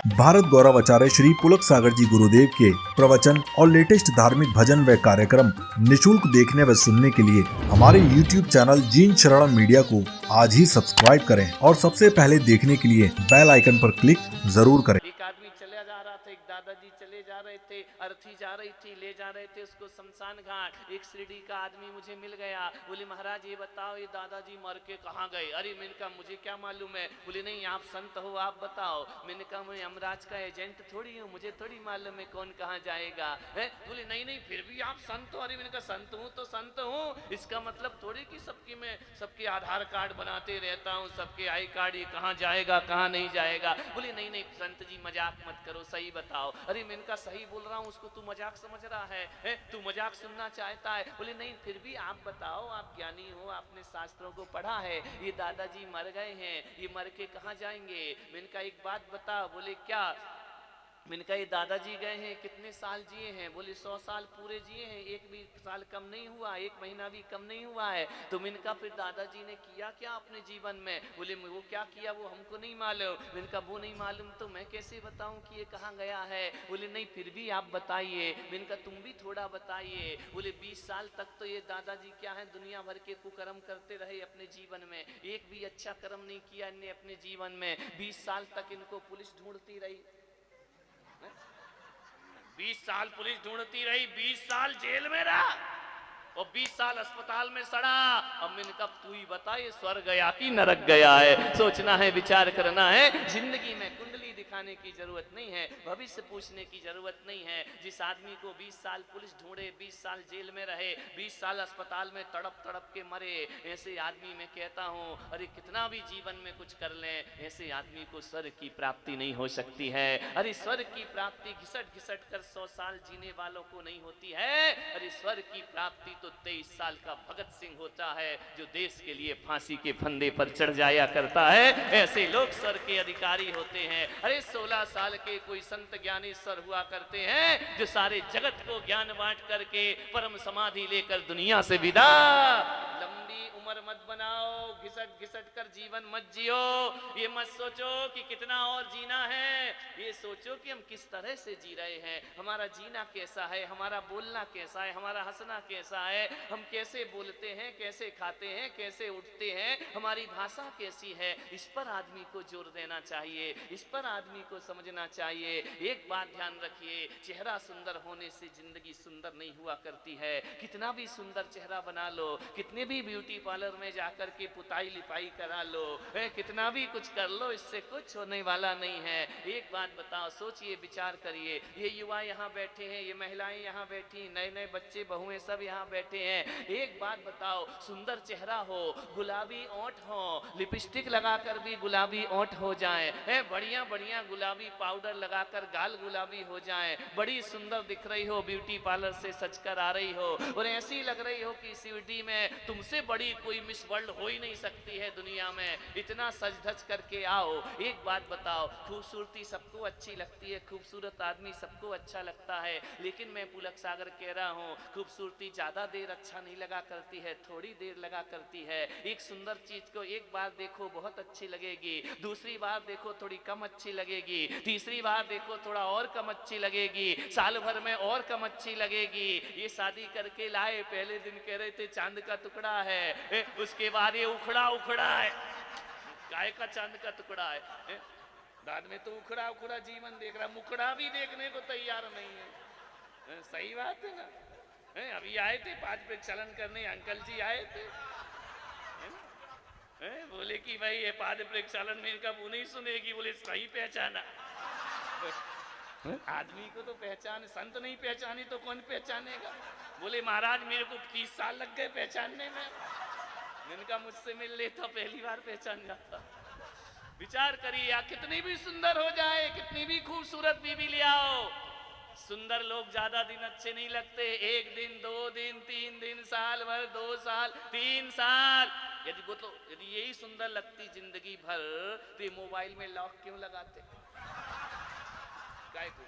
भारत गौरव आचार्य श्री पुलक सागर जी गुरुदेव के प्रवचन और लेटेस्ट धार्मिक भजन व कार्यक्रम निशुल्क देखने व सुनने के लिए हमारे YouTube चैनल जीन शरण मीडिया को आज ही सब्सक्राइब करें और सबसे पहले देखने के लिए बेल आइकन पर क्लिक जरूर करें। एक आदमी चला जा रहा था, एक दादाजी चले जा रहे थे, अर्थी जा रही थी, ले जा रहे थे उसको शमशान घाट। एक शिरडी का आदमी मुझे मिल गया, बोले महाराज ये बताओ ये दादाजी मर के कहाँ गए। अरे मैंने कहा मुझे क्या मालूम है। बोले नहीं आप संत हो आप बताओ। मैंने कहा मैं यमराज का एजेंट थोड़ी हूँ, मुझे थोड़ी मालूम है कौन कहाँ जाएगा है। बोले नहीं नहीं फिर भी आप संत हो। अरे मैंने कहा संत हूँ तो संत हूँ, इसका मतलब थोड़ी कि सबकी मैं सबके आधार कार्ड बनाते रहता हूँ, सबके आई कार्ड ये कहाँ जाएगा कहाँ नहीं जाएगा। बोले नहीं नहीं संत जी मजाक मत करो, सही बताओ। अरे मैंने कहा सही बोल रहा हूँ, उसको तू मजाक समझ रहा है तू मजाक सुनना चाहता है। बोले नहीं फिर भी आप बताओ, आप ज्ञानी हो, आपने शास्त्रों को पढ़ा है, ये दादाजी मर गए हैं, ये मर के कहाँ जाएंगे। मैंने कहा एक बात बताओ। बोले क्या। मैंने कहा ये दादाजी गए हैं कितने साल जिए हैं। बोले 100 साल पूरे जिए हैं, एक भी साल कम नहीं हुआ, एक महीना भी कम नहीं हुआ है। तो मैंने कहा फिर दादाजी ने किया क्या अपने जीवन में। बोले वो क्या किया वो हमको नहीं मालूम। मैंने कहा वो नहीं मालूम तो मैं कैसे बताऊं कि ये कहाँ गया है। बोले नहीं फिर भी आप बताइए। मैंने कहा तुम भी थोड़ा बताइए। बोले 20 साल तक तो ये दादाजी क्या है दुनिया भर के कुकर्म करते रहे अपने जीवन में, एक भी अच्छा कर्म नहीं किया इनने अपने जीवन में। 20 साल तक इनको पुलिस ढूंढती रही, 20 साल पुलिस ढूंढती रही, 20 साल जेल में रहा और 20 साल अस्पताल में सड़ा। अब मैंने कहा तू ही बता ये स्वर्ग गया कि नरक गया है। सोचना है, विचार करना है। जिंदगी में कुंडली दिखाने की जरूरत नहीं है, भविष्य पूछने की जरूरत नहीं है। जिस आदमी को 20 साल पुलिस ढूंढे, 20 साल जेल में रहे, 20 साल अस्पताल में तड़प तड़प के मरे, ऐसे आदमी मैं कहता हूँ अरे कितना भी जीवन में कुछ कर लें, ऐसे आदमी को स्वर्ग की प्राप्ति नहीं हो सकती है। अरे स्वर्ग की प्राप्ति घिसट घिसट कर 100 साल जीने वालों को नहीं होती है। अरे स्वर्ग की प्राप्ति तो 23 साल का भगत सिंह होता है जो देश के लिए फांसी के फंदे पर चढ़ जाया करता है। ऐसे लोग स्वर्ग के अधिकारी होते हैं। अरे 16 साल के कोई संत ज्ञानेश्वर हुआ करते हैं जो सारे जगत को ज्ञान बांट करके परम समाधि लेकर दुनिया से विदा। लंबी उम्र मत बनाओ, घिसट घिसट कर जीवन मत जियो। ये मत सोचो कि कितना और जीना है, ये सोचो कि हम किस तरह से जी रहे हैं, हमारा जीना कैसा है, हमारा बोलना कैसा है, हमारा हंसना कैसा है, हम कैसे बोलते हैं, कैसे खाते हैं, कैसे उठते हैं, हमारी भाषा कैसी है। इस पर आदमी को जोर देना चाहिए, इस पर आदमी को समझना चाहिए। एक बात ध्यान रखिए, चेहरा सुंदर होने से जिंदगी सुंदर नहीं हुआ करती है। कितना भी सुंदर चेहरा बना लो, कितने भी ब्यूटी पार्लर में जाकर के पुताई लिपाई करा लो, कितना भी कुछ कर लो, इससे कुछ होने वाला नहीं है। एक बात बताओ, सोचिए, विचार करिए। ये युवा यहाँ बैठे हैं, ये महिलाएं यहाँ बैठी, नए नए बच्चे बहुएं सब यहाँ बैठे हैं। एक बात बताओ, सुंदर चेहरा हो, गुलाबी ओंठ हो, लिपस्टिक लगाकर भी गुलाबी ओंठ हो जाए, बढ़िया बढ़िया गुलाबी पाउडर लगाकर गाल गुलाबी हो जाए, बड़ी सुंदर दिख रही हो, ब्यूटी पार्लर से सजकर आ रही हो और ऐसी लग रही हो कि शिरडी में तुमसे बड़ी कोई मिस वर्ल्ड हो ही नहीं सकती है दुनिया में, इतना सज धज करके आओ। एक बात बताओ, खूबसूरती सबको अच्छी लगती है, खूबसूरत आदमी सबको अच्छा लगता है, लेकिन मैं पुलक सागर कह रहा हूँ खूबसूरती ज्यादा देर अच्छा नहीं लगा करती है, थोड़ी देर लगा करती है। एक सुंदर चीज को एक बार देखो बहुत अच्छी लगेगी, दूसरी बार देखो थोड़ी कम अच्छी लगेगी, तीसरी बार देखो थोड़ा और कम अच्छी लगेगी, साल भर में और कम अच्छी लगेगी। ये शादी करके लाए, पहले दिन कह रहे थे चांद का टुकड़ा है, उसके बाद ये उखड़ा उखड़ा है, गाय का चांद का टुकड़ा है। बाद में तो उखड़ा उखड़ा जीवन देख रहा, मुखड़ा भी देखने को तैयार नहीं है। सही बात है ना। अभी आए थे 5 प्रक्षालन करने, अंकल जी आए थे, बोले कि भाई ये पाद प्रक्षालन में इनका वो नहीं सुनेगी। बोले सही पहचाना। आदमी को तो पहचान, संत नहीं पहचानी तो कौन पहचानेगा। बोले महाराज मेरे को 30 साल लग गए पहचानने में। इनका मुझसे मिल लेता पहली बार पहचान जाता। विचार करिए, या कितनी भी सुंदर हो जाए, कितनी भी खूबसूरत बीवी ले आओ, सुंदर लोग ज्यादा दिन अच्छे नहीं लगते। 1 दिन 2 दिन 3 दिन, साल भर, 2 साल 3 साल, यदि यही सुंदर लगती जिंदगी भर तो ये मोबाइल में लॉक क्यों लगाते। काय को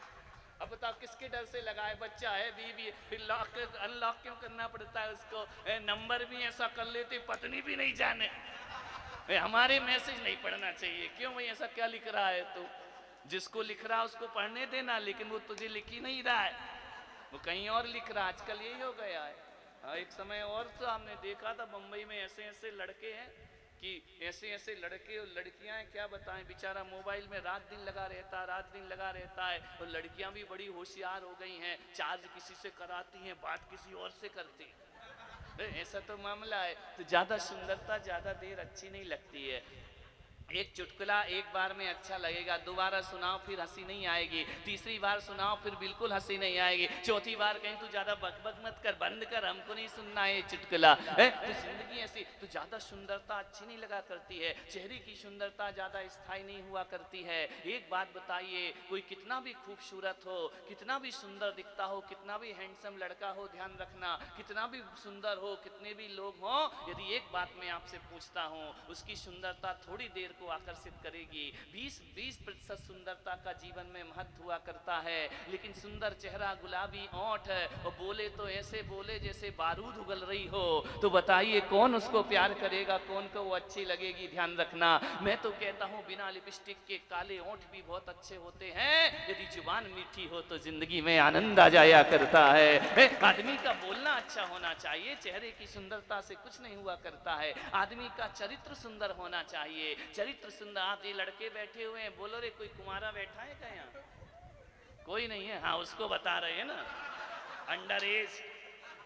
अब बताओ किसके डर से लगाए, बच्चा है, बीवी, फिर लॉक अनलॉक क्यों करना पड़ता है उसको। नंबर भी ऐसा कर लेते पत्नी भी नहीं जाने, हमारे मैसेज नहीं पढ़ना चाहिए, क्यों भाई ऐसा क्या लिख रहा है तू। जिसको लिख रहा उसको पढ़ने देना, लेकिन वो तुझे लिख ही नहीं रहा है, वो कहीं और लिख रहा। आजकल यही हो गया है। हाँ, एक समय और तो हमने देखा था बंबई में ऐसे ऐसे लड़के हैं कि ऐसे ऐसे लड़के और लड़कियां हैं, क्या बताएं, बेचारा मोबाइल में रात दिन लगा रहता है। और लड़कियां भी बड़ी होशियार हो गई हैं, चार्ज किसी से कराती हैं, बात किसी और से करती हैं। ऐसा तो मामला है। तो ज्यादा सुंदरता ज्यादा देर अच्छी नहीं लगती है। एक चुटकुला एक बार में अच्छा लगेगा, दोबारा सुनाओ फिर हंसी नहीं आएगी, तीसरी बार सुनाओ फिर बिल्कुल हंसी नहीं आएगी, चौथी बार कहीं तू ज्यादा बकबक मत कर, बंद कर, हमको नहीं सुनना है चुटकुला। तो जिंदगी ऐसी तो ज्यादा सुंदरता अच्छी नहीं लगा करती है, चेहरे की सुंदरता ज्यादा स्थायी नहीं हुआ करती है। एक बात बताइए, कोई कितना भी खूबसूरत हो, कितना भी सुंदर दिखता हो, कितना भी हैंडसम लड़का हो, ध्यान रखना, कितना भी सुंदर हो, कितने भी लोग हों, यदि एक बात मैं आपसे पूछता हूँ, उसकी सुंदरता थोड़ी देर को आकर्षित करेगी। 20% सुंदरता का जीवन में महत्व हुआ करता है, लेकिन सुंदर चेहरा, गुलाबी ओंठ और बोले तो ऐसे बोले जैसे बारूद उगल रही हो, तो बताइए कौन उसको प्यार करेगा, कौन को वो अच्छी लगेगी। ध्यान रखना, मैं तो कहता हूँ बिना लिपस्टिक के काले ओंठ भी बहुत अच्छे होते हैं। यदि जुबान मीठी हो तो जिंदगी में आनंद आ जाया करता है। आदमी का बोलना अच्छा होना चाहिए, चेहरे की सुंदरता से कुछ नहीं हुआ करता है। आदमी का चरित्र सुंदर होना चाहिए, चरित्र सुंदर। आप ये लड़के बैठे हुए हैं, बोलो रे कोई कुमारा बैठा है क्या यहाँ? कोई नहीं है? हाँ, उसको बता रहे हैं ना, अंडर एज,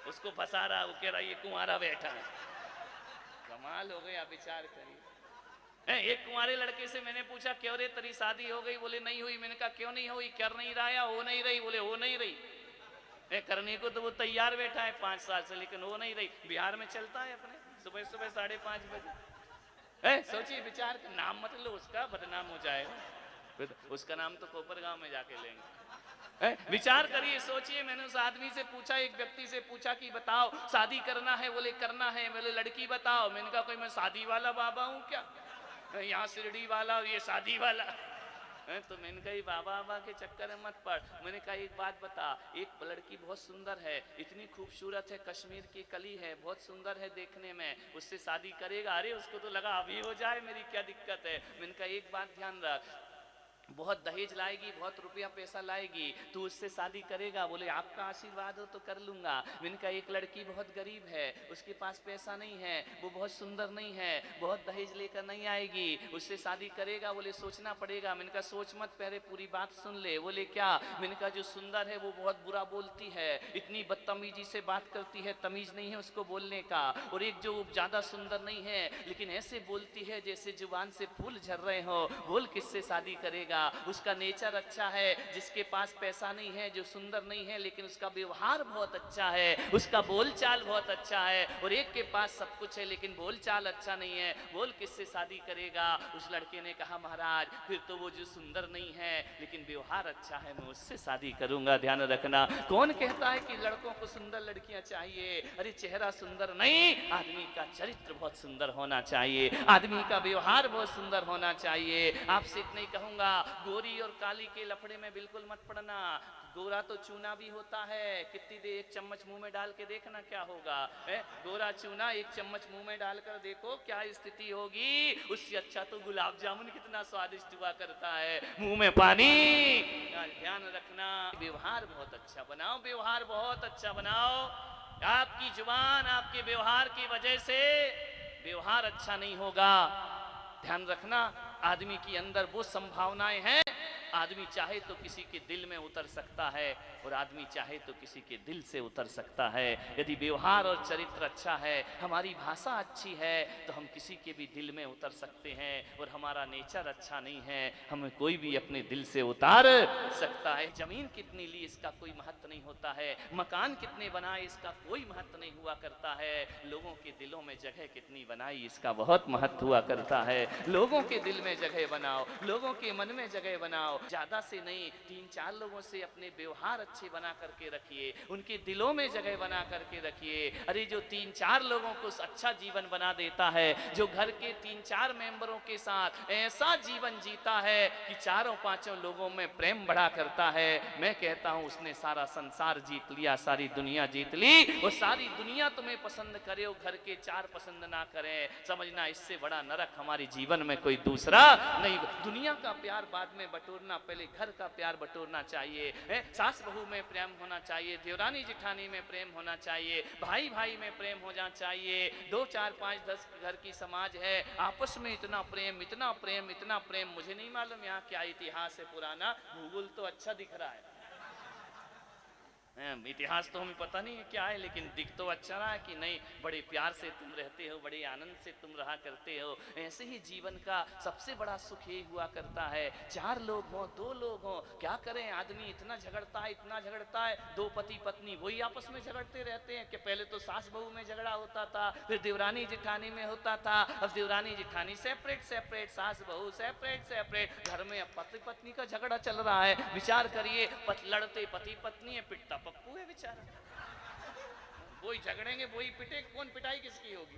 उसको फंसा रहा, वो कह रहा ये कुमारा बैठा है। कमाल हो गया, विचार करिए। एक कुंवारे लड़के से मैंने पूछा, क्यों रे तेरी शादी हो गई? बोले नहीं हुई। मैंने कहा क्यों नहीं हुई? कर नहीं रहा या हो नहीं रही? बोले हो नहीं रही। करने को तो वो तैयार बैठा है 5 साल से, लेकिन हो नहीं रही। बिहार में चलता है अपने सुबह सुबह 5:30 बजे। सोचिए, विचार, नाम मत लो उसका, बदनाम हो जाएगा। उसका नाम तो कोपर गांव में जाके लेंगे। विचार करिए, सोचिए। मैंने उस आदमी से पूछा, एक व्यक्ति से पूछा कि बताओ शादी करना है? बोले करना है। बोले लड़की बताओ। मैंने कहा कोई मैं शादी वाला बाबा हूँ क्या? यहाँ शिरडी वाला और ये शादी वाला। तो मैंने कहा बाबा बाबा के चक्कर में मत पड़। मैंने कहा एक बात बता, एक लड़की बहुत सुंदर है, इतनी खूबसूरत है, कश्मीर की कली है, बहुत सुंदर है देखने में, उससे शादी करेगा? अरे उसको तो लगा अभी हो जाए, मेरी क्या दिक्कत है। मैंने कहा एक बात ध्यान रख, बहुत दहेज लाएगी, बहुत रुपया पैसा लाएगी, तू उससे शादी करेगा? बोले आपका आशीर्वाद हो तो कर लूंगा। मैंने कहा एक लड़की बहुत गरीब है, उसके पास पैसा नहीं है, वो बहुत सुंदर नहीं है, बहुत दहेज लेकर नहीं आएगी, उससे शादी करेगा? बोले सोचना पड़ेगा। मैंने कहा सोच मत, पहले पूरी बात सुन ले। बोले क्या? मैंने कहा जो सुंदर है वो बहुत बुरा बोलती है, इतनी बदतमीजी से बात करती है, तमीज नहीं है उसको बोलने का। और एक जो ज्यादा सुंदर नहीं है लेकिन ऐसे बोलती है जैसे जुबान से फूल झर रहे हो, बोल किससे शादी करेगा? उसका नेचर अच्छा है, जिसके पास पैसा नहीं है, जो सुंदर नहीं है लेकिन उसका व्यवहार बहुत अच्छा है, उसका बोलचाल बहुत अच्छा है। और एक के पास सब कुछ है लेकिन बोलचाल अच्छा नहीं है, बोल किससे शादी करेगा? उस लड़के ने कहा महाराज फिर तो वो जो सुंदर नहीं है लेकिन व्यवहार अच्छा है, मैं उससे शादी करूंगा। ध्यान रखना, कौन कहता है कि लड़कों को सुंदर लड़कियां चाहिए? अरे चेहरा सुंदर नहीं, आदमी का चरित्र बहुत सुंदर होना चाहिए, आदमी का व्यवहार बहुत सुंदर होना चाहिए। आपसे इतना ही कहूंगा, गोरी और काली के लफड़े में बिल्कुल मत पड़ना। गोरा तो चूना भी होता है, कितनी देर एक चम्मच मुंह में डाल के देखना क्या होगा। गोरा चूना एक चम्मच मुंह में डालकर देखो क्या स्थिति होगी। उससे अच्छा तो गुलाब जामुन कितना स्वादिष्ट हुआ करता है, मुंह में पानी। ध्यान रखना, व्यवहार बहुत अच्छा बनाओ, व्यवहार बहुत अच्छा बनाओ। आपकी जुबान आपके व्यवहार की वजह से व्यवहार अच्छा नहीं होगा। ध्यान रखना, आदमी के अंदर वो संभावनाएं हैं, आदमी चाहे तो किसी के दिल में उतर सकता है और आदमी चाहे तो किसी के दिल से उतर सकता है। यदि व्यवहार और चरित्र अच्छा है, हमारी भाषा अच्छी है, तो हम किसी के भी दिल में उतर सकते हैं। और हमारा नेचर अच्छा नहीं है, हमें कोई भी अपने दिल से उतार सकता है। जमीन कितनी ली इसका कोई महत्व नहीं होता है, मकान कितने बनाए इसका कोई महत्व नहीं हुआ करता है, लोगों के दिलों में जगह कितनी बनाई इसका बहुत महत्व हुआ करता है। लोगों के दिल में जगह बनाओ, लोगों के मन में जगह बनाओ, ज्यादा से नहीं 3-4 लोगों से अपने व्यवहार अच्छे बना करके रखिए, उनके दिलों में जगह बना करके रखिए। अरे जो 3-4 लोगों को अच्छा जीवन बना देता है, जो घर के 3-4 मेंबरों के साथ ऐसा जीवन जीता है कि 4-5 लोगों में प्रेम बढ़ा करता है, मैं कहता हूं उसने सारा संसार जीत लिया, सारी दुनिया जीत ली। और सारी दुनिया तुम्हें पसंद करे और घर के 4 पसंद ना करें, समझना इससे बड़ा नरक हमारे जीवन में कोई दूसरा नहीं। दुनिया का प्यार बाद में बटोरने बटोरना, पहले घर का प्यार बटोरना चाहिए। सास बहू में प्रेम होना चाहिए, देवरानी जिठानी में प्रेम होना चाहिए, भाई भाई में प्रेम होना चाहिए। 2 4 5 10 घर की समाज है, आपस में इतना प्रेम, इतना प्रेम, इतना प्रेम। मुझे नहीं मालूम यहाँ क्या इतिहास है पुराना, भूगोल तो अच्छा दिख रहा है, इतिहास तो हमें पता नहीं है क्या है, लेकिन दिख तो अच्छा रहा है कि नहीं, बड़े प्यार से तुम रहते हो, बड़े आनंद से तुम रहा करते हो। ऐसे ही जीवन का सबसे बड़ा सुख यही हुआ करता है। 4 लोग हों, 2 लोग हों, क्या करें, आदमी इतना झगड़ता है, इतना झगड़ता है। 2 पति पत्नी वही आपस में झगड़ते रहते हैं कि पहले तो सास बहू में झगड़ा होता था, फिर देवरानी जिठानी में होता था, अब देवरानी जिठानी सेपरेट सेपरेट, सास बहू सेपरेट सेपरेट, घर में अब पति पत्नी का झगड़ा चल रहा है। विचार करिए, लड़ते पति पत्नी है, पिटता पप्पू है बेचारा, वही झगड़ेंगे वही पिटे, कौन पिटाई किसकी होगी।